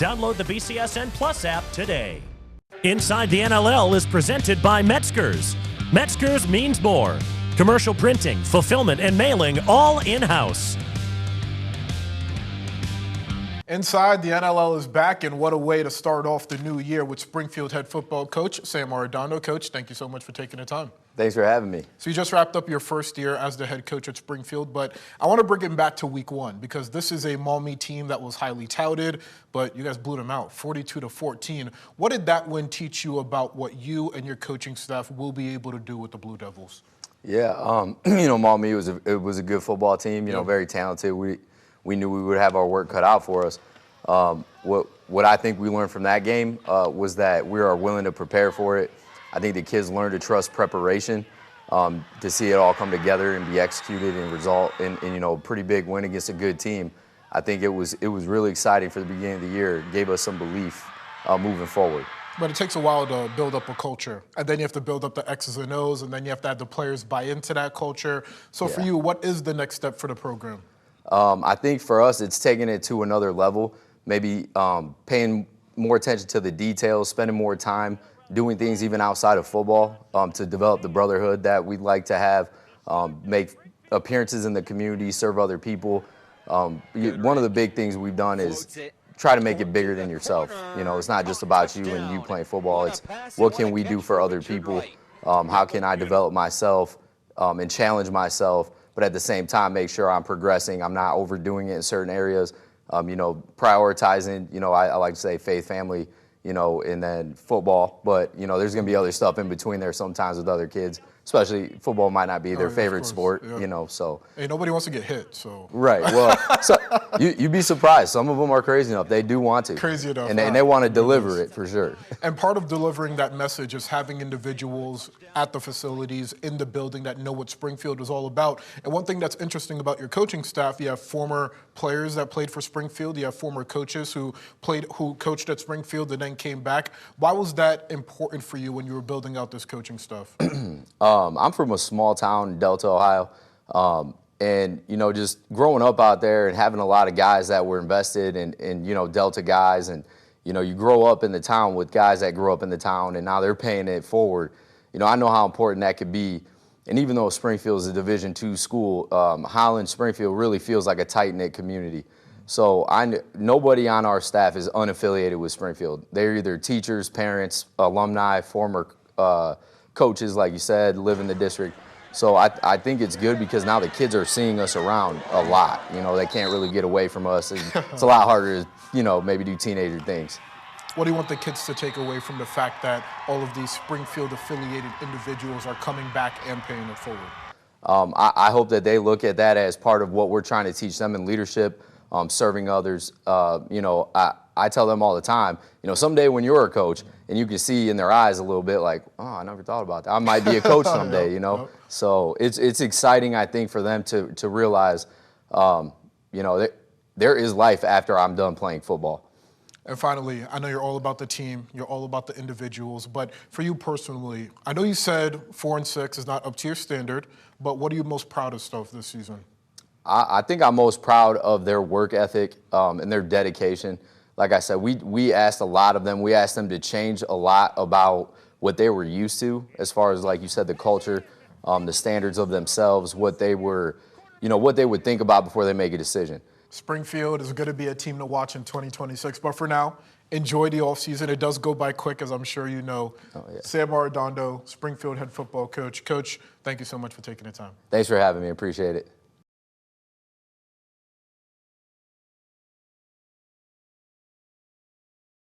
Download the BCSN Plus app today. Inside the NLL is presented by Metzger's. Metzger's means more. Commercial printing, fulfillment, and mailing all in-house. Inside, the NLL is back, and what a way to start off the new year with Springfield head football coach Sam Arredondo. Coach, thank you so much for taking the time. Thanks for having me. So you just wrapped up your first year as the head coach at Springfield, but I want to bring it back to week one because this is a Maumee team that was highly touted, but you guys blew them out, 42-14. What did that win teach you about what you and your coaching staff will be able to do with the Blue Devils? Yeah, Maumee was a good football team. Very talented. We knew we would have our work cut out for us. What I think we learned from that game was that we are willing to prepare for it. I think the kids learned to trust preparation, to see it all come together and be executed and result in a pretty big win against a good team. I think it was really exciting for the beginning of the year. It gave us some belief moving forward. But it takes a while to build up a culture, and then you have to build up the X's and O's, and then you have to have the players buy into that culture. So for you, what is the next step for the program? I think for us, it's taking it to another level, maybe paying more attention to the details, spending more time doing things even outside of football to develop the brotherhood that we'd like to have, make appearances in the community, serve other people. One of the big things we've done is try to make it bigger than yourself. It's not just about you and you playing football. It's what can we do for other people? How can I develop myself and challenge myself, but at the same time make sure I'm progressing. I'm not overdoing it in certain areas. Prioritizing, I like to say faith, family, and then football. But, there's going to be other stuff in between there sometimes with other kids, especially football might not be their favorite sport, so. Hey, nobody wants to get hit, so. Right. Well, so you'd be surprised. Some of them are crazy enough. They do want to. Crazy enough. And they want to deliver it for sure. And part of delivering that message is having individuals at the facilities, in the building that know what Springfield is all about. And one thing that's interesting about your coaching staff, you have former players that played for Springfield, you have former coaches who coached at Springfield and then came back. Why was that important for you when you were building out this coaching staff? I'm from a small town in Delta, Ohio. And, just growing up out there and having a lot of guys that were invested in Delta guys. And, you grow up in the town with guys that grew up in the town and now they're paying it forward. I know how important that could be. And even though Springfield is a Division II school, Highland Springfield really feels like a tight-knit community. So nobody on our staff is unaffiliated with Springfield. They're either teachers, parents, alumni, former coaches, like you said, live in the district. So I think it's good because now the kids are seeing us around a lot. They can't really get away from us. It's a lot harder to, maybe do teenager things. What do you want the kids to take away from the fact that all of these Springfield-affiliated individuals are coming back and paying it forward? I hope that they look at that as part of what we're trying to teach them in leadership, serving others. I tell them all the time, someday when you're a coach and you can see in their eyes a little bit like, oh, I never thought about that. I might be a coach someday, So it's exciting, I think, for them to realize, that there is life after I'm done playing football. And finally, I know you're all about the team, you're all about the individuals, but for you personally, I know you said 4-6 is not up to your standard, but what are you most proudest of this season? I think I'm most proud of their work ethic and their dedication. Like I said, we asked a lot of them. We asked them to change a lot about what they were used to as far as, like you said, the culture, the standards of themselves, what they were, what they would think about before they make a decision. Springfield is going to be a team to watch in 2026. But for now, enjoy the offseason. It does go by quick, as I'm sure you know. Oh, yeah. Sam Arredondo, Springfield head football coach. Coach, thank you so much for taking the time. Thanks for having me. Appreciate it.